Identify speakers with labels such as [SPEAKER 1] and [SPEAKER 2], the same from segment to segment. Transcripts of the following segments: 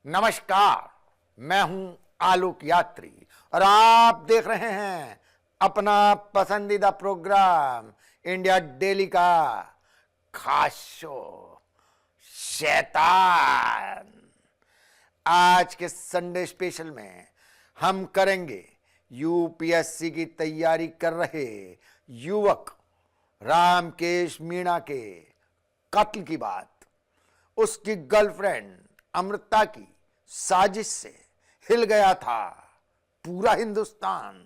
[SPEAKER 1] नमस्कार, मैं हूं आलोक यात्री और आप देख रहे हैं अपना पसंदीदा प्रोग्राम इंडिया डेली का खास शो शैतान। आज के संडे स्पेशल में हम करेंगे यूपीएससी की तैयारी कर रहे युवक रामकेश मीणा के कत्ल की बात। उसकी गर्लफ्रेंड अमृता की साजिश से हिल गया था पूरा हिंदुस्तान।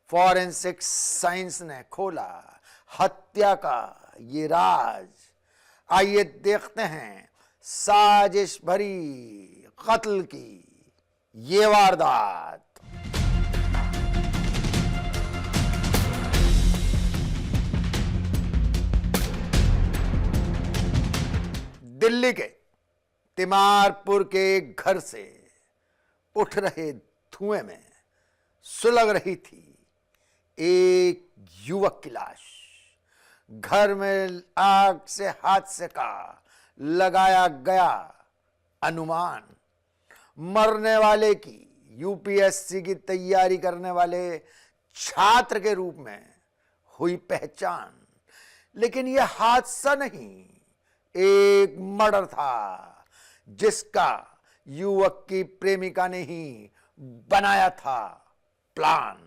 [SPEAKER 1] फॉरेंसिक साइंस ने खोला हत्या का ये राज। आइए देखते हैं साजिश भरी कत्ल की ये वारदात। दिल्ली के तिमारपुर के घर से उठ रहे धुएं में सुलग रही थी एक युवक की लाश। घर में आग से हादसे का लगाया गया अनुमान। मरने वाले की यूपीएससी की तैयारी करने वाले छात्र के रूप में हुई पहचान। लेकिन यह हादसा नहीं, एक मर्डर था जिसका युवक की प्रेमिका ने ही बनाया था प्लान।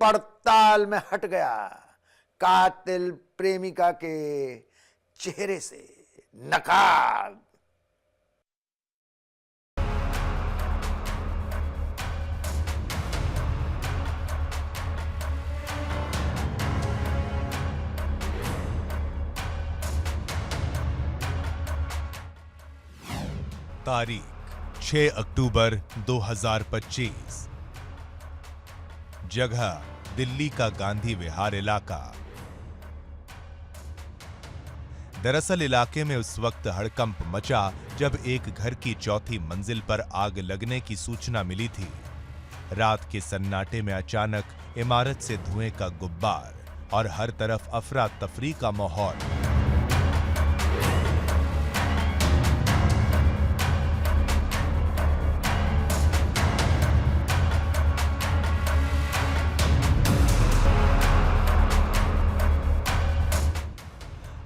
[SPEAKER 1] पड़ताल में हट गया कातिल प्रेमिका के चेहरे से नकाब।
[SPEAKER 2] तारीख 6 अक्टूबर 2025। जगह दिल्ली का गांधी विहार इलाका। दरअसल इलाके में उस वक्त हड़कंप मचा जब एक घर की चौथी मंजिल पर आग लगने की सूचना मिली थी। रात के सन्नाटे में अचानक इमारत से धुएं का गुब्बार और हर तरफ अफरा तफरी का माहौल।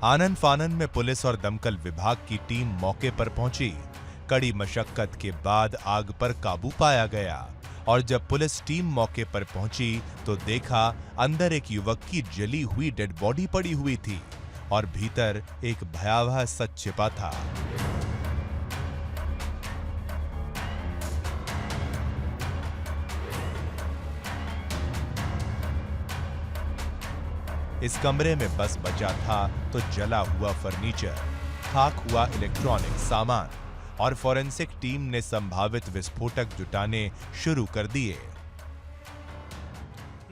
[SPEAKER 2] आनन फानन में पुलिस और दमकल विभाग की टीम मौके पर पहुंची। कड़ी मशक्कत के बाद आग पर काबू पाया गया और जब पुलिस टीम मौके पर पहुंची तो देखा अंदर एक युवक की जली हुई डेड बॉडी पड़ी हुई थी और भीतर एक भयावह सच छिपा था। इस कमरे में बस बचा था तो जला हुआ फर्नीचर, खाक हुआ इलेक्ट्रॉनिक सामान और फॉरेंसिक टीम ने संभावित विस्फोटक जुटाने शुरू कर दिए।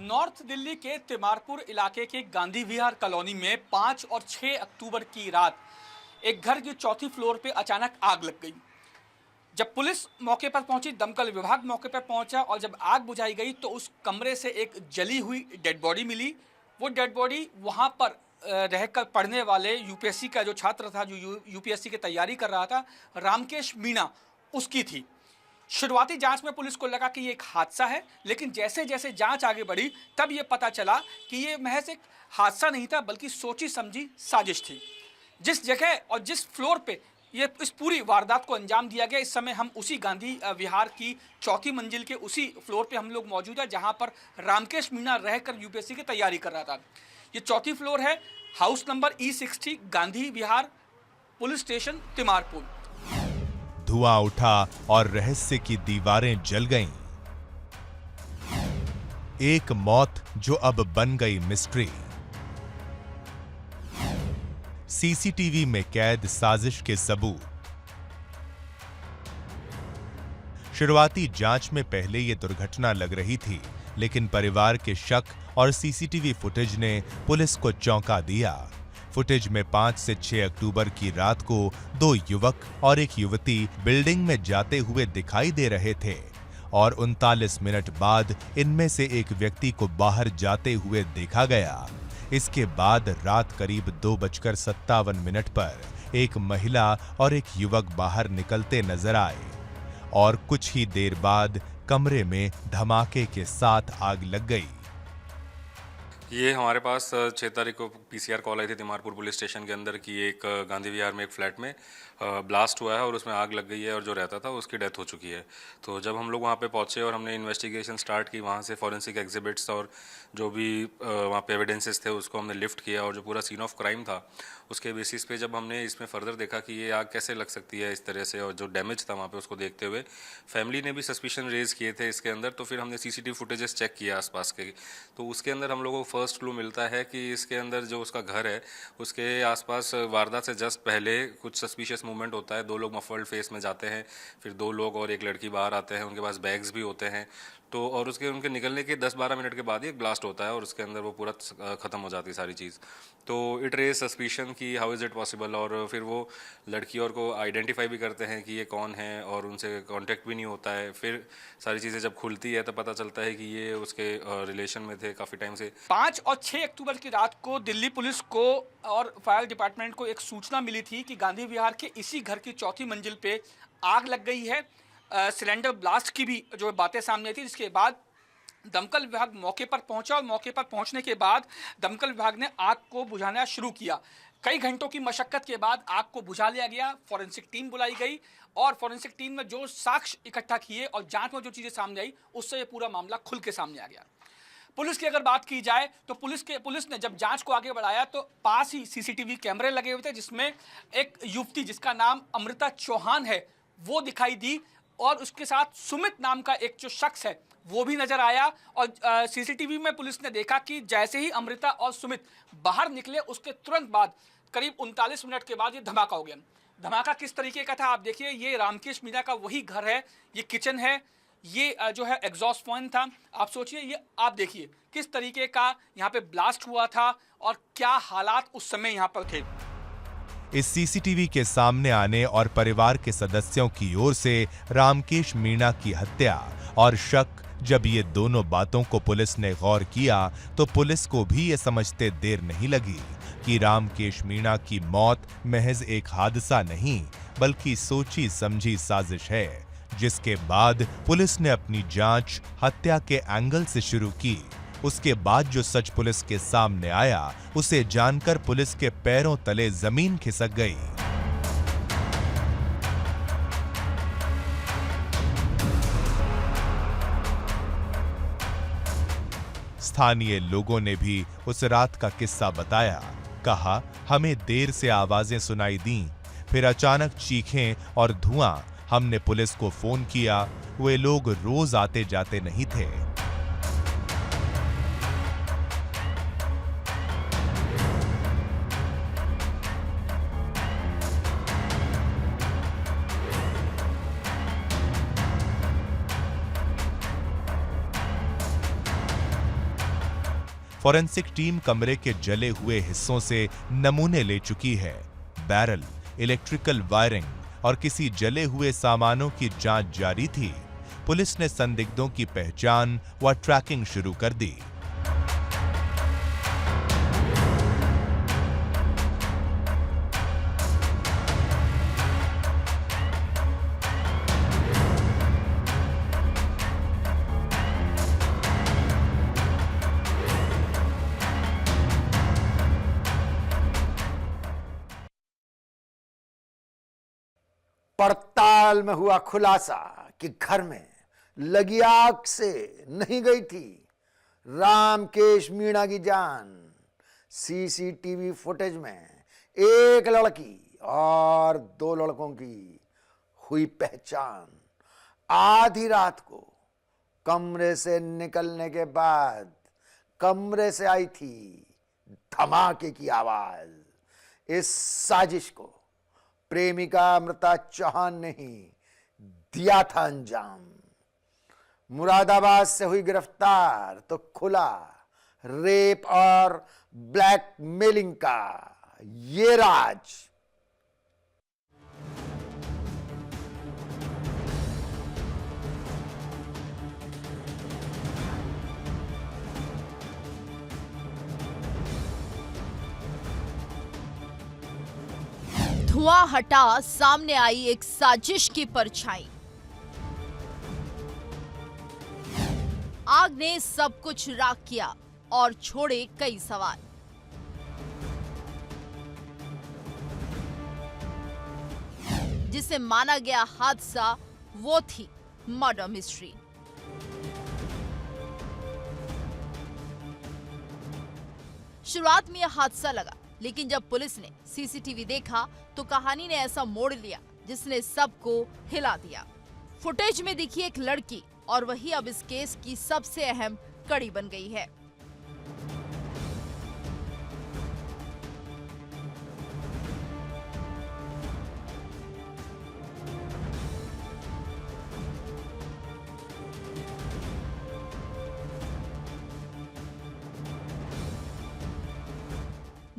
[SPEAKER 3] नॉर्थ दिल्ली के तिमारपुर इलाके के गांधी विहार कॉलोनी में 5 और 6 अक्टूबर की रात एक घर की चौथी फ्लोर पे अचानक आग लग गई। जब पुलिस मौके पर पहुंची, दमकल विभाग मौके पर पहुंचा और जब आग बुझाई गई तो उस कमरे से एक जली हुई डेड बॉडी मिली। वो डेड बॉडी वहाँ पर रहकर पढ़ने वाले यूपीएससी का जो छात्र था, जो यूपीएससी की तैयारी कर रहा था, रामकेश मीणा, उसकी थी। शुरुआती जांच में पुलिस को लगा कि ये एक हादसा है, लेकिन जैसे जैसे जांच आगे बढ़ी तब ये पता चला कि ये महज एक हादसा नहीं था बल्कि सोची समझी साजिश थी। जिस जगह और जिस फ्लोर पे ये इस पूरी वारदात को अंजाम दिया गया, इस समय हम उसी गांधी विहार की चौथी मंजिल के उसी फ्लोर पे हम लोग मौजूद हैं जहां पर रामकेश मीणा रहकर यूपीएससी की तैयारी कर रहा था। ये चौथी फ्लोर है, हाउस नंबर E60, गांधी विहार, पुलिस स्टेशन, तिमारपुर।
[SPEAKER 2] धुआं उठा और रहस्य की दीवारें जल गईं। एक मौत जो अब बन गई मिस्ट्री। सीसीटीवी में कैद साजिश के सबूत। शुरुआती जांच में पहले यह दुर्घटना लग रही थी, लेकिन परिवार के शक और सीसीटीवी फुटेज ने पुलिस को चौंका दिया। फुटेज में 5 से 6 अक्टूबर की रात को 2 युवक और एक युवती बिल्डिंग में जाते हुए दिखाई दे रहे थे और 39 मिनट बाद इनमें से एक व्यक्ति को बाहर जाते हुए देखा गया। इसके बाद रात करीब 2:57 पर एक महिला और एक युवक बाहर निकलते नजर आए। और कुछ ही देर बाद कमरे में धमाके के साथ आग लग गई।
[SPEAKER 4] ये हमारे पास 6 तारीख को पीसीआर कॉल आई थी तिमारपुर पुलिस स्टेशन के अंदर कि एक गांधी विहार में एक फ्लैट में ब्लास्ट हुआ है और उसमें आग लग गई है और जो रहता था उसकी डेथ हो चुकी है। तो जब हम लोग वहाँ पे पहुँचे और हमने इन्वेस्टिगेशन स्टार्ट की, वहाँ से फॉरेंसिक एग्जिबिट्स और जो भी वहाँ पे एविडेंसेस थे उसको हमने लिफ्ट किया और जो पूरा सीन ऑफ क्राइम था उसके बेसिस पे जब हमने इसमें फर्दर देखा कि ये आग कैसे लग सकती है इस तरह से और जो डैमेज था वहाँ पे उसको देखते हुए फैमिली ने भी सस्पिशन रेज किए थे इसके अंदर। तो फिर हमने सीसीटीवी फुटेजेस चेक किया आसपास के, तो उसके अंदर हम लोगों को फर्स्ट क्लू मिलता है कि इसके अंदर जो उसका घर है उसके आसपास वारदात से जस्ट पहले कुछ सस्पिशियस मूवमेंट होता है। 2 लोग मफल्ड फेस में जाते हैं, फिर 2 लोग और एक लड़की बाहर आते हैं, उनके पास बैग्स भी होते हैं। तो और उनके निकलने के 10-12 मिनट के बाद ही एक ब्लास्ट होता है और उसके अंदर वो पूरा ख़त्म हो जाती है सारी चीज़। तो इट रेज सस्पिशन कि हाउ इज़ इट पॉसिबल, और फिर वो लड़की और को आइडेंटिफाई भी करते हैं कि ये कौन है और उनसे कांटेक्ट भी नहीं होता है। फिर सारी चीज़ें जब खुलती है तो पता चलता है कि ये उसके रिलेशन में थे काफ़ी टाइम से।
[SPEAKER 3] 5 और 6 अक्टूबर की रात को दिल्ली पुलिस को और फायर डिपार्टमेंट को एक सूचना मिली थी कि गांधी विहार के इसी घर की 4थी मंजिल पे आग लग गई है। सिलेंडर ब्लास्ट की भी जो बातें सामने थी, जिसके बाद दमकल विभाग मौके पर पहुंचा और मौके पर पहुंचने के बाद दमकल विभाग ने आग को बुझाना शुरू किया। कई घंटों की मशक्कत के बाद आग को बुझा लिया गया। फॉरेंसिक टीम बुलाई गई और फॉरेंसिक टीम ने जो साक्ष्य इकट्ठा किए और जांच में जो चीज़ें सामने आई उससे ये पूरा मामला खुल के सामने आ गया। पुलिस की अगर बात की जाए तो पुलिस ने जब जांच को आगे बढ़ाया तो पास ही सीसीटीवी कैमरे लगे हुए थे, जिसमें एक युवती जिसका नाम अमृता चौहान है वो दिखाई दी और उसके साथ सुमित नाम का एक जो शख्स है वो भी नजर आया। और सीसीटीवी में पुलिस ने देखा कि जैसे ही अमृता और सुमित बाहर निकले उसके तुरंत बाद करीब 39 मिनट के बाद ये धमाका हो गया। धमाका किस तरीके का था आप देखिए। ये रामकेश मीणा का वही घर है, ये किचन है, ये जो है एग्जॉस्ट फैन था। आप सोचिए, ये आप देखिए किस तरीके का यहाँ पे ब्लास्ट हुआ था और क्या हालात उस समय यहाँ पर थे।
[SPEAKER 2] इस सीसीटीवी के सामने आने और परिवार के सदस्यों की ओर से रामकेश मीणा की हत्या और शक, जब ये दोनों बातों को पुलिस ने गौर किया तो पुलिस को भी ये समझते देर नहीं लगी कि रामकेश मीणा की मौत महज एक हादसा नहीं बल्कि सोची समझी साजिश है, जिसके बाद पुलिस ने अपनी जांच हत्या के एंगल से शुरू की। उसके बाद जो सच पुलिस के सामने आया उसे जानकर पुलिस के पैरों तले जमीन खिसक गई। स्थानीय लोगों ने भी उस रात का किस्सा बताया। कहा, हमें देर से आवाजें सुनाई दी, फिर अचानक चीखें और धुआं। हमने पुलिस को फोन किया, वे लोग रोज आते जाते नहीं थे। फॉरेंसिक टीम कमरे के जले हुए हिस्सों से नमूने ले चुकी है। बैरल, इलेक्ट्रिकल वायरिंग और किसी जले हुए सामानों की जांच जारी थी। पुलिस ने संदिग्धों की पहचान व ट्रैकिंग शुरू कर दी।
[SPEAKER 1] पड़ताल में हुआ खुलासा कि घर में लगी आग से नहीं गई थी रामकेश मीणा की जान। सीसीटीवी फुटेज में एक लड़की और 2 लड़कों की हुई पहचान। आधी रात को कमरे से निकलने के बाद कमरे से आई थी धमाके की आवाज। इस साजिश को प्रेमिका अमृता चौहान ने ही दिया था अंजाम। मुरादाबाद से हुई गिरफ्तार तो खुला रेप और ब्लैकमेलिंग का ये राज।
[SPEAKER 5] धुआं हटा सामने आई एक साजिश की परछाई। आग ने सब कुछ राख किया और छोड़े कई सवाल। जिसे माना गया हादसा वो थी मर्डर मिस्ट्री। शुरुआत में यह हादसा लगा, लेकिन जब पुलिस ने सीसीटीवी देखा तो कहानी ने ऐसा मोड़ लिया जिसने सबको हिला दिया। फुटेज में दिखी एक लड़की और वही अब इस केस की सबसे अहम कड़ी बन गई है।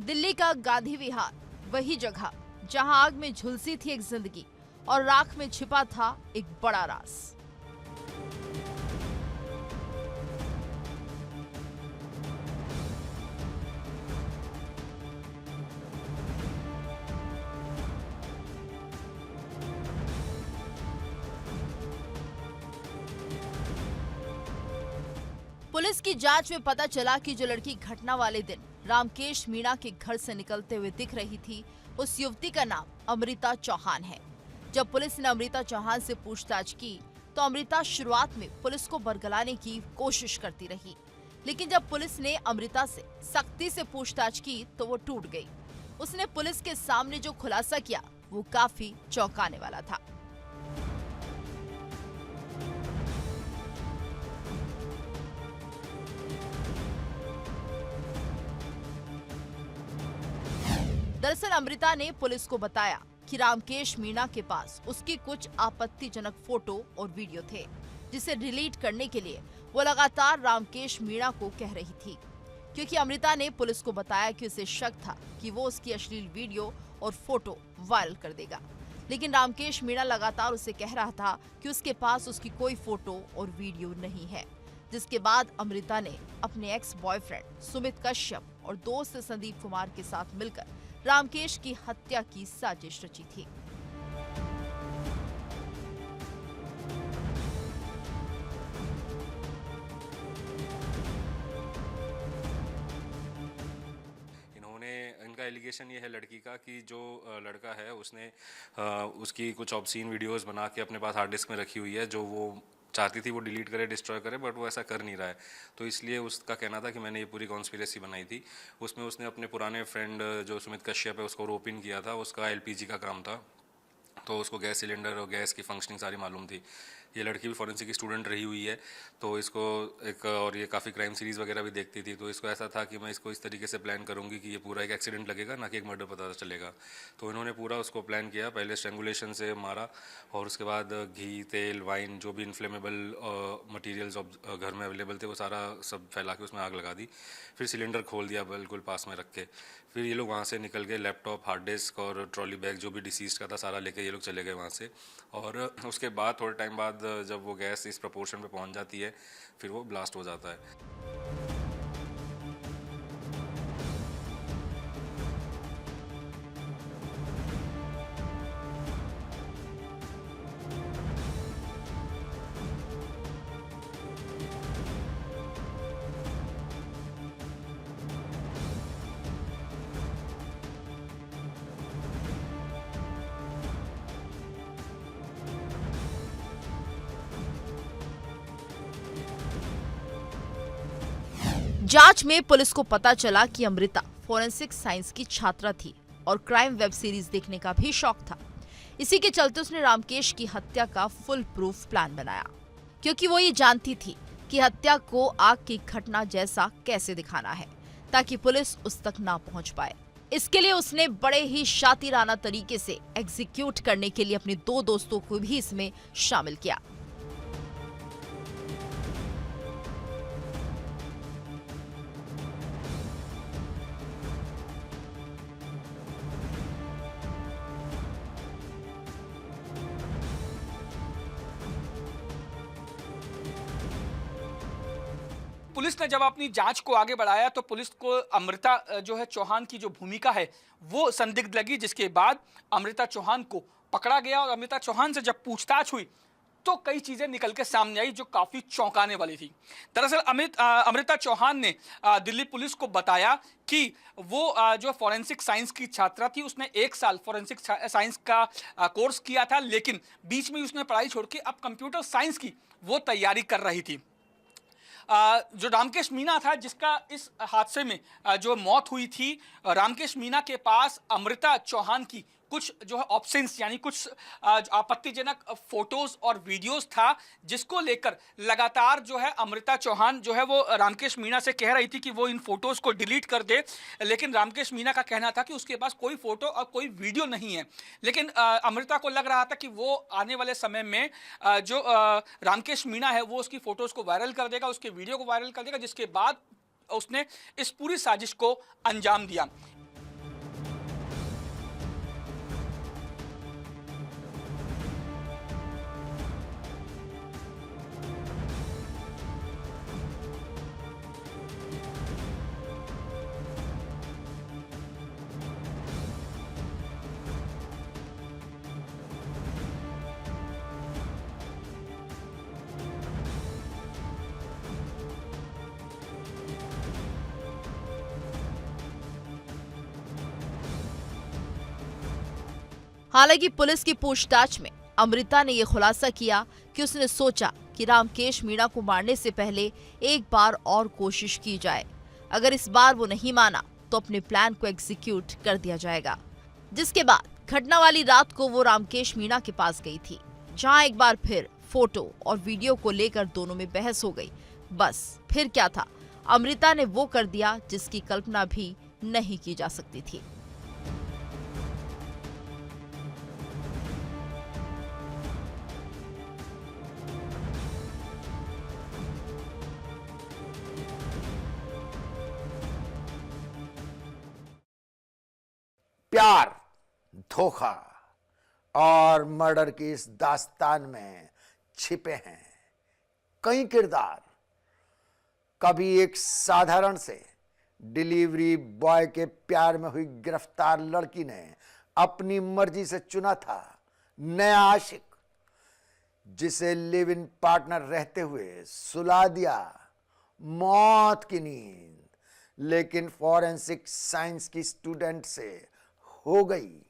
[SPEAKER 5] दिल्ली का गांधी विहार, वही जगह जहां आग में झुलसी थी एक जिंदगी और राख में छिपा था एक बड़ा राज। पुलिस की जांच में पता चला कि जो लड़की घटना वाले दिन रामकेश मीणा के घर से निकलते हुए दिख रही थी, उस युवती का नाम अमृता चौहान है। जब पुलिस ने अमृता चौहान से पूछताछ की तो अमृता शुरुआत में पुलिस को बरगलाने की कोशिश करती रही, लेकिन जब पुलिस ने अमृता से सख्ती से पूछताछ की तो वो टूट गई। उसने पुलिस के सामने जो खुलासा किया वो काफी चौंकाने वाला था। दरअसल अमृता ने पुलिस को बताया कि रामकेश मीणा के पास उसकी कुछ आपत्तिजनक फोटो और वीडियो थे, जिसे डिलीट करने के लिए वो लगातार रामकेश मीणा को कह रही थी, क्योंकि अमृता ने पुलिस को बताया कि उसे शक था कि वो उसकी अश्लील वीडियो और फोटो वायरल कर देगा। लेकिन रामकेश मीणा लगातार उसे कह रहा था कि उसके पास उसकी कोई फोटो और वीडियो नहीं है, जिसके बाद अमृता ने अपने एक्स बॉयफ्रेंड सुमित कश्यप और दोस्त संदीप कुमार के साथ मिलकर रामकेश की हत्या की साजिश रची थी।
[SPEAKER 4] इनका एलिगेशन ये है लड़की का कि जो लड़का है उसने उसकी कुछ ऑब्सीन वीडियोस बना के अपने पास हार्ड डिस्क में रखी हुई है, जो वो चाहती थी वो डिलीट करे, डिस्ट्रॉय करे, बट वो ऐसा कर नहीं रहा है। तो इसलिए उसका कहना था कि मैंने ये पूरी कॉन्स्पिरेसी बनाई थी। उसमें उसने अपने पुराने फ्रेंड जो सुमित कश्यप है उसको रोपिन किया था। उसका एलपीजी का काम था, तो उसको गैस सिलेंडर और गैस की फंक्शनिंग सारी मालूम थी। ये लड़की भी फॉरेंसिक की स्टूडेंट रही हुई है, तो इसको एक और ये काफ़ी क्राइम सीरीज़ वगैरह भी देखती थी। तो इसको ऐसा था कि मैं इसको इस तरीके से प्लान करूँगी कि ये पूरा एक एक्सीडेंट लगेगा, ना कि एक मर्डर पता चलेगा। तो इन्होंने पूरा उसको प्लान किया। पहले स्ट्रेंगुलेशन से मारा और उसके बाद घी, तेल, वाइन, जो भी इन्फ्लेमेबल मटीरियल्स घर में अवेलेबल थे वो सारा सब फैला के उसमें आग लगा दी। फिर सिलेंडर खोल दिया बिल्कुल पास में रख के। फिर ये लोग वहाँ से निकल गए, लैपटॉप, हार्ड डिस्क और ट्रॉली बैग जो भी डिसीज का था सारा लेके ये लोग चले गए वहाँ से। और उसके बाद थोड़े टाइम बाद जब वो गैस इस प्रपोर्शन पे पहुँच जाती है फिर वो ब्लास्ट हो जाता है।
[SPEAKER 5] जांच में पुलिस को पता चला कि अमृता फोरेंसिक साइंस की छात्रा थी और क्राइम वेब सीरीज देखने का भी शौक था। इसी के चलते उसने रामकेश की हत्या का फुल प्रूफ प्लान बनाया, क्योंकि वो ये जानती थी कि हत्या को आग की घटना जैसा कैसे दिखाना है ताकि पुलिस उस तक ना पहुंच पाए। इसके लिए उसने बड़े ही शातिराना तरीके से एग्जीक्यूट करने के लिए अपने 2 दोस्तों को भी इसमें शामिल किया।
[SPEAKER 3] पुलिस ने जब अपनी जांच को आगे बढ़ाया तो पुलिस को अमृता जो है चौहान की जो भूमिका है वो संदिग्ध लगी, जिसके बाद अमृता चौहान को पकड़ा गया और अमृता चौहान से जब पूछताछ हुई तो कई चीजें निकल के सामने आई जो काफी चौंकाने वाली थी। दरअसल अमृता चौहान ने दिल्ली पुलिस को बताया कि वो जो फॉरेंसिक साइंस की छात्रा थी, उसने 1 साल फॉरेंसिक साइंस का कोर्स किया था, लेकिन बीच में उसने पढ़ाई छोड़ के अब कंप्यूटर साइंस की वो तैयारी कर रही थी। जो रामकेश मीणा था, जिसका इस हादसे में जो मौत हुई थी, रामकेश मीणा के पास अमृता चौहान की कुछ जो है ऑप्शंस यानी कुछ आपत्तिजनक फोटोज और वीडियोस था, जिसको लेकर लगातार जो है अमृता चौहान जो है वो रामकेश मीणा से कह रही थी कि वो इन फोटोज को डिलीट कर दे, लेकिन रामकेश मीणा का कहना था कि उसके पास कोई फोटो और कोई वीडियो नहीं है। लेकिन अमृता को लग रहा था कि वो आने वाले समय में जो रामकेश मीणा है वो उसकी फोटोज को वायरल कर देगा, उसके वीडियो को वायरल कर देगा, जिसके बाद उसने इस पूरी साजिश को अंजाम दिया।
[SPEAKER 5] हालांकि पुलिस की पूछताछ में अमृता ने यह खुलासा किया कि उसने सोचा कि रामकेश मीणा को मारने से पहले एक बार और कोशिश की जाए। अगर इस बार वो नहीं माना तो अपने प्लान को एग्जीक्यूट कर दिया जाएगा। जिसके बाद घटना वाली रात को वो रामकेश मीणा के पास गई थी, जहां एक बार फिर फोटो और वीडियो को लेकर दोनों में बहस हो गई। बस फिर क्या था, अमृता ने वो कर दिया जिसकी कल्पना भी नहीं की जा सकती थी।
[SPEAKER 1] प्यार, धोखा और मर्डर की इस दास्तान में छिपे हैं कई किरदार। कभी एक साधारण से डिलीवरी बॉय के प्यार में हुई गिरफ्तार लड़की ने अपनी मर्जी से चुना था नया आशिक, जिसे लिव इन पार्टनर रहते हुए सुला दिया मौत की नींद। लेकिन फॉरेंसिक साइंस की स्टूडेंट से हो गई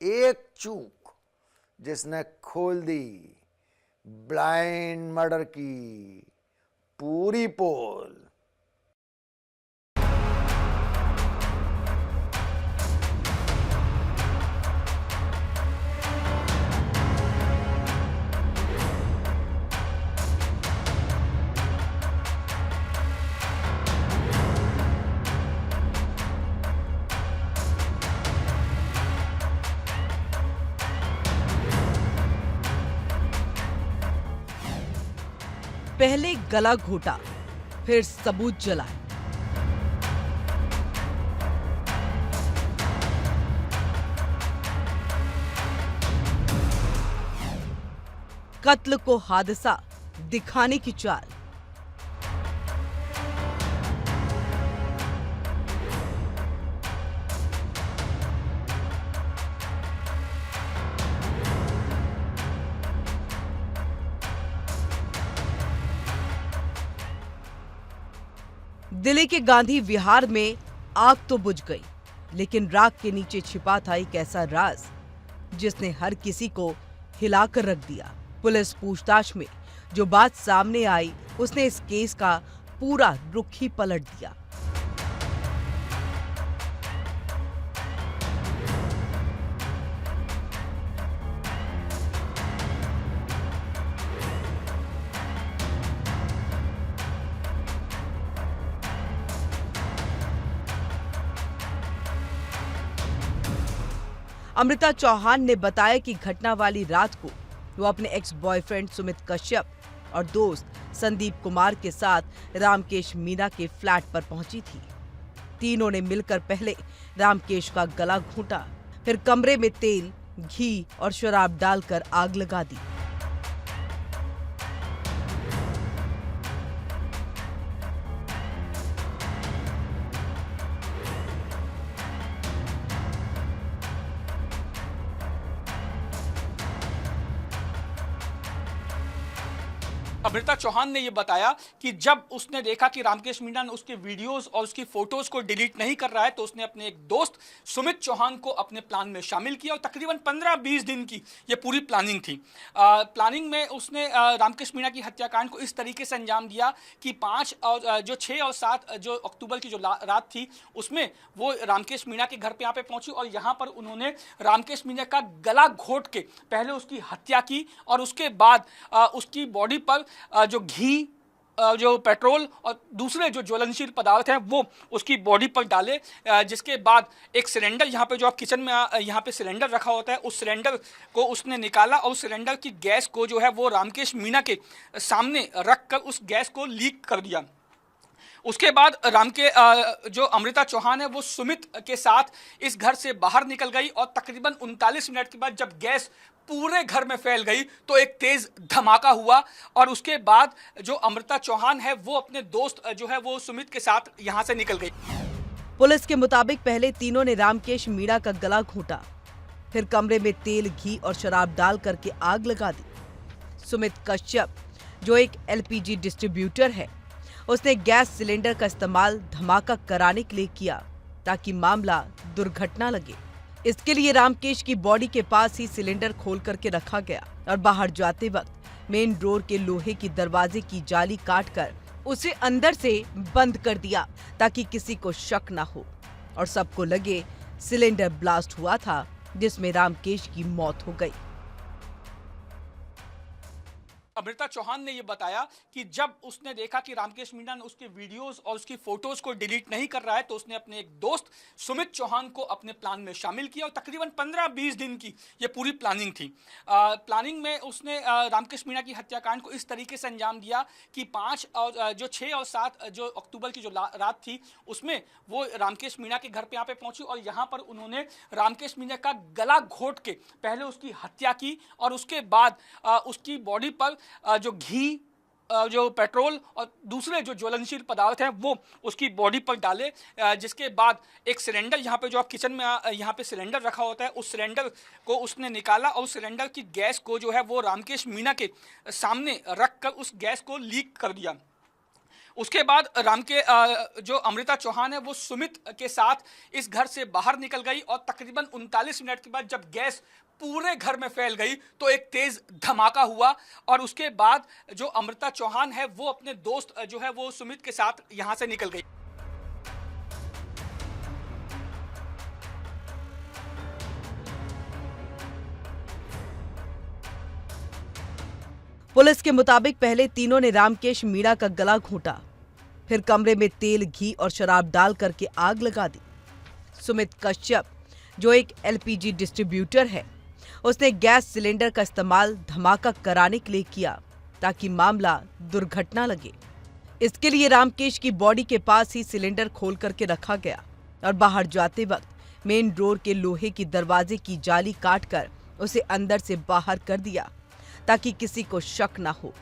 [SPEAKER 1] एक चूक, जिसने खोल दी ब्लाइंड मर्डर की पूरी पोल।
[SPEAKER 6] पहले गला घोटा, फिर सबूत जलाए। कत्ल को हादसा दिखाने की चाल। दिल्ली के गांधी विहार में आग तो बुझ गई, लेकिन राख के नीचे छिपा था एक ऐसा राज जिसने हर किसी को हिलाकर रख दिया। पुलिस पूछताछ में जो बात सामने आई, उसने इस केस का पूरा रुख ही पलट दिया। अमृता चौहान ने बताया कि घटना वाली रात को वो अपने एक्स बॉयफ्रेंड सुमित कश्यप और दोस्त संदीप कुमार के साथ रामकेश मीणा के फ्लैट पर पहुंची थी। तीनों ने मिलकर पहले रामकेश का गला घोंटा, फिर कमरे में तेल, घी और शराब डालकर आग लगा दी।
[SPEAKER 3] अमृता चौहान ने यह बताया कि जब उसने देखा कि रामकेश मीणा ने उसके वीडियोस और उसकी फोटोज को डिलीट नहीं कर रहा है तो उसने अपने एक दोस्त सुमित चौहान को अपने प्लान में शामिल किया और तकरीबन 15-20 दिन की ये पूरी प्लानिंग थी। प्लानिंग में उसने रामकेश मीणा की हत्याकांड को इस तरीके से अंजाम दिया कि 5 और जो 6 और 7 जो अक्टूबर की जो रात थी उसमें वो रामकेश मीणा के घर पे यहाँ पे पहुंची और यहाँ पर उन्होंने रामकेश मीणा का गला घोट के पहले उसकी हत्या की और उसके बाद उसकी बॉडी पर जो घी, जो पेट्रोल और दूसरे जो ज्वलनशील पदार्थ हैं वो उसकी बॉडी पर डाले, जिसके बाद एक सिलेंडर यहाँ पे जो आप किचन में यहाँ पे सिलेंडर रखा होता है उस सिलेंडर को उसने निकाला और उस सिलेंडर की गैस को जो है वो रामकेश मीणा के सामने रख कर उस गैस को लीक कर दिया। उसके बाद जो अमृता चौहान है वो सुमित के साथ इस घर से बाहर निकल गई और तकरीबन 39 मिनट के बाद जब गैस पूरे घर में फैल गई तो एक तेज धमाका हुआ और उसके बाद जो अमृता चौहान है वो अपने दोस्त जो है वो सुमित के साथ यहां से निकल गई।
[SPEAKER 6] पुलिस के मुताबिक पहले तीनों ने रामकेश मीणा का गला घोटा, फिर कमरे में तेल, घी और शराब डाल करके आग लगा दी। सुमित कश्यप जो एक LPG डिस्ट्रीब्यूटर है, उसने गैस सिलेंडर का इस्तेमाल धमाका कराने के लिए किया ताकि मामला दुर्घटना लगे। इसके लिए रामकेश की बॉडी के पास ही सिलेंडर खोल करके रखा गया और बाहर जाते वक्त मेन डोर के लोहे की दरवाजे की जाली काटकर उसे अंदर से बंद कर दिया ताकि किसी को शक न हो और सबको लगे सिलेंडर ब्लास्ट हुआ था जिसमें रामकेश की मौत हो गई।
[SPEAKER 3] अमृता चौहान ने यह बताया कि जब उसने देखा कि रामकेश मीणा ने उसके वीडियोस और उसकी फोटोज को डिलीट नहीं कर रहा है तो उसने अपने एक दोस्त सुमित चौहान को अपने प्लान में शामिल किया और तकरीबन 15-20 दिन की ये पूरी प्लानिंग थी। प्लानिंग में उसने रामकेश मीणा की हत्याकांड को इस तरीके से अंजाम दिया कि 5 और जो 6 और 7 जो अक्टूबर की जो रात थी उसमें वो रामकेश मीणा के घर पे यहाँ पे पहुंची और यहाँ पर उन्होंने रामकेश मीणा का गला घोट के पहले उसकी हत्या की और उसके बाद उसकी बॉडी पर जो घी, जो पेट्रोल और दूसरे जो ज्वलनशील पदार्थ हैं वो उसकी बॉडी पर डाले, जिसके बाद एक सिलेंडर यहाँ पे जो आप किचन में यहाँ पे सिलेंडर रखा होता है उस सिलेंडर को उसने निकाला और उस सिलेंडर की गैस को जो है वो रामकेश मीणा के सामने रख कर उस गैस को लीक कर दिया। उसके बाद जो अमृता चौहान है वो सुमित के साथ इस घर से बाहर निकल गई और तकरीबन 39 मिनट के बाद जब गैस पूरे घर में फैल गई तो एक तेज धमाका हुआ और उसके बाद जो अमृता चौहान है वो अपने दोस्त जो है वो सुमित के साथ यहां से निकल गई।
[SPEAKER 6] पुलिस के मुताबिक पहले तीनों ने रामकेश मीणा का गला घोटा, फिर कमरे में तेल, घी और शराब डाल करके आग लगा दी। सुमित कश्यप जो एक LPG डिस्ट्रीब्यूटर है, उसने गैस सिलेंडर का इस्तेमाल धमाका कराने के लिए किया ताकि मामला दुर्घटना लगे। इसके लिए रामकेश की बॉडी के पास ही सिलेंडर खोल करके रखा गया और बाहर जाते वक्त मेन डोर के लोहे की दरवाजे की जाली काटकर उसे अंदर से बाहर कर दिया ताकि किसी को शक न हो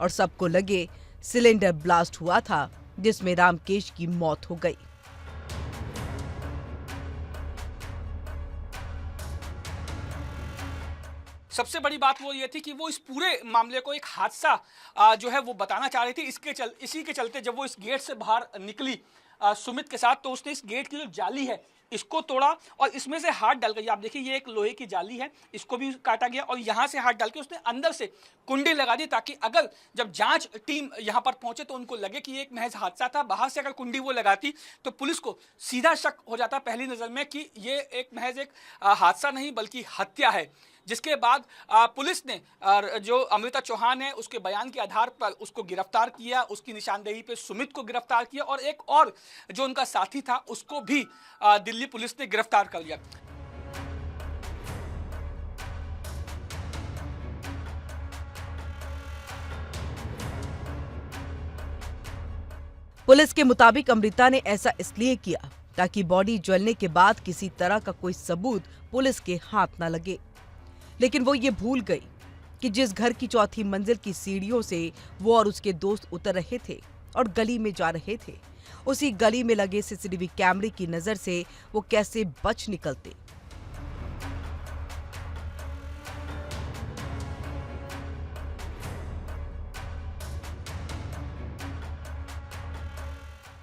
[SPEAKER 6] और सबको लगे सिलेंडर ब्लास्ट हुआ था जिसमें रामकेश की मौत हो गई।
[SPEAKER 3] सबसे बड़ी बात वो ये थी कि वो इस पूरे मामले को एक हादसा जो है वो बताना चाह रही थी। इसी के चलते जब वो इस गेट से बाहर निकली सुमित के साथ तो उसने इस गेट की जो जाली है इसको तोड़ा और इसमें से हाथ डाल गई। आप देखिए ये एक लोहे की जाली है, इसको भी काटा गया और यहाँ से हाथ डाल के उसने अंदर से कुंडी लगा दी ताकि अगर जब जांच टीम यहाँ पर पहुंचे तो उनको लगे कि ये एक महज हादसा था। बाहर से अगर कुंडी वो लगाती तो पुलिस को सीधा शक हो जाता पहली नज़र में कि ये एक महज एक हादसा नहीं बल्कि हत्या है। जिसके बाद पुलिस ने जो अमृता चौहान है उसके बयान के आधार पर उसको गिरफ्तार किया, उसकी निशानदेही पे सुमित को गिरफ्तार किया और एक और जो उनका साथी था उसको भी दिल्ली पुलिस ने गिरफ्तार कर लिया।
[SPEAKER 6] पुलिस के मुताबिक अमृता ने ऐसा इसलिए किया ताकि बॉडी जलने के बाद किसी तरह का कोई सबूत पुलिस के हाथ न लगे। लेकिन वो ये भूल गई कि जिस घर की चौथी मंजिल की सीढ़ियों से वो और उसके दोस्त उतर रहे थे और गली में जा रहे थे, उसी गली में लगे CCTV कैमरे की नजर से वो कैसे बच निकलते।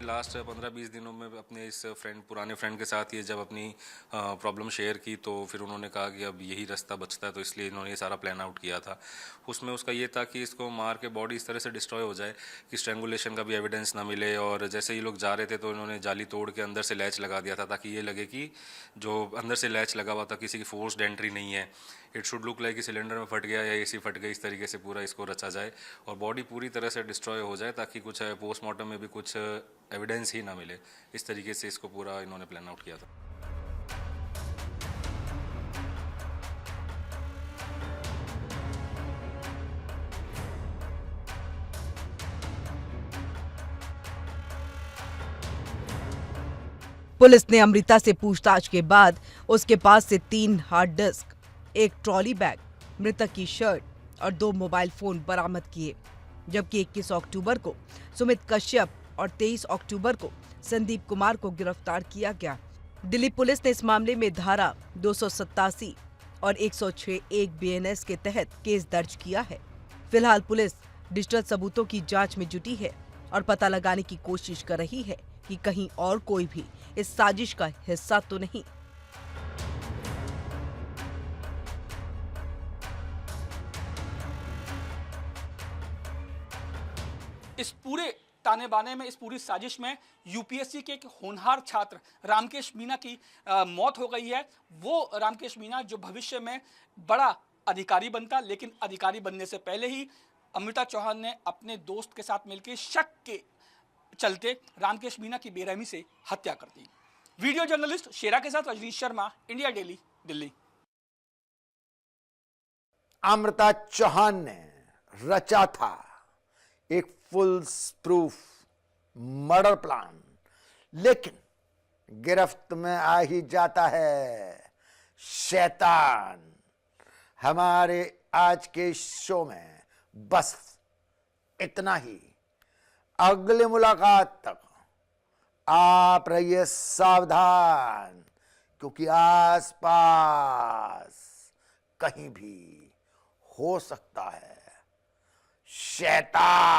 [SPEAKER 4] लास्ट 15-20 दिनों में अपने इस पुराने फ्रेंड के साथ ये जब अपनी प्रॉब्लम शेयर की तो फिर उन्होंने कहा कि अब यही रास्ता बचता है, तो इसलिए इन्होंने ये सारा प्लान आउट किया था। उसमें उसका ये था कि इसको मार के बॉडी इस तरह से डिस्ट्रॉय हो जाए कि स्ट्रेंगुलेशन का भी एविडेंस ना मिले, और जैसे ये लोग जा रहे थे तो इन्होंने जाली तोड़ के अंदर से लैच लगा दिया था ताकि ये लगे कि जो अंदर से लैच लगा हुआ था किसी की फोर्स्ड एंट्री नहीं है। इट शुड लुक लाइक कि सिलेंडर में फट गया या एसी फट गई, इस तरीके से पूरा इसको रचा जाए और बॉडी पूरी तरह से डिस्ट्रॉय हो जाए ताकि कुछ पोस्टमार्टम में भी कुछ एविडेंस ही ना मिले। इस तरीके से इसको पूरा इन्होंने प्लान आउट किया था।
[SPEAKER 6] पुलिस ने अमृता से पूछताछ के बाद उसके पास से 3 हार्ड डिस्क, एक ट्रॉली बैग, मृतक की शर्ट और 2 मोबाइल फोन बरामद किए। जबकि 21 अक्टूबर को सुमित कश्यप और 23 अक्टूबर को संदीप कुमार को गिरफ्तार किया गया। दिल्ली पुलिस ने इस मामले में धारा 287 और 106(1) BNS के तहत केस दर्ज किया है। फिलहाल पुलिस डिजिटल सबूतों की जांच में जुटी है और पता लगाने की कोशिश कर रही है कि कहीं और कोई भी इस साजिश का हिस्सा तो नहीं।
[SPEAKER 3] इस पूरे ताने बाने में, इस पूरी साजिश में यूपीएससी के एक होनहार छात्र रामकेश मीणा की मौत हो गई है। वो रामकेश मीणा जो भविष्य में बड़ा अधिकारी बनता, लेकिन अधिकारी बनने से पहले ही अमृता चौहान ने अपने दोस्त के साथ मिलकर शक के चलते रामकेश मीणा की बेरहमी से हत्या कर दी। वीडियो जर्नलिस्ट शेरा के साथ रजनीश शर्मा, इंडिया डेली, दिल्ली।
[SPEAKER 1] अमृता चौहान ने रचा था एक फुल प्रूफ मर्डर प्लान, लेकिन गिरफ्त में आ ही जाता है शैतान। हमारे आज के शो में बस इतना ही। अगली मुलाकात तक आप रहिए सावधान, क्योंकि आसपास कहीं भी हो सकता है शैतान।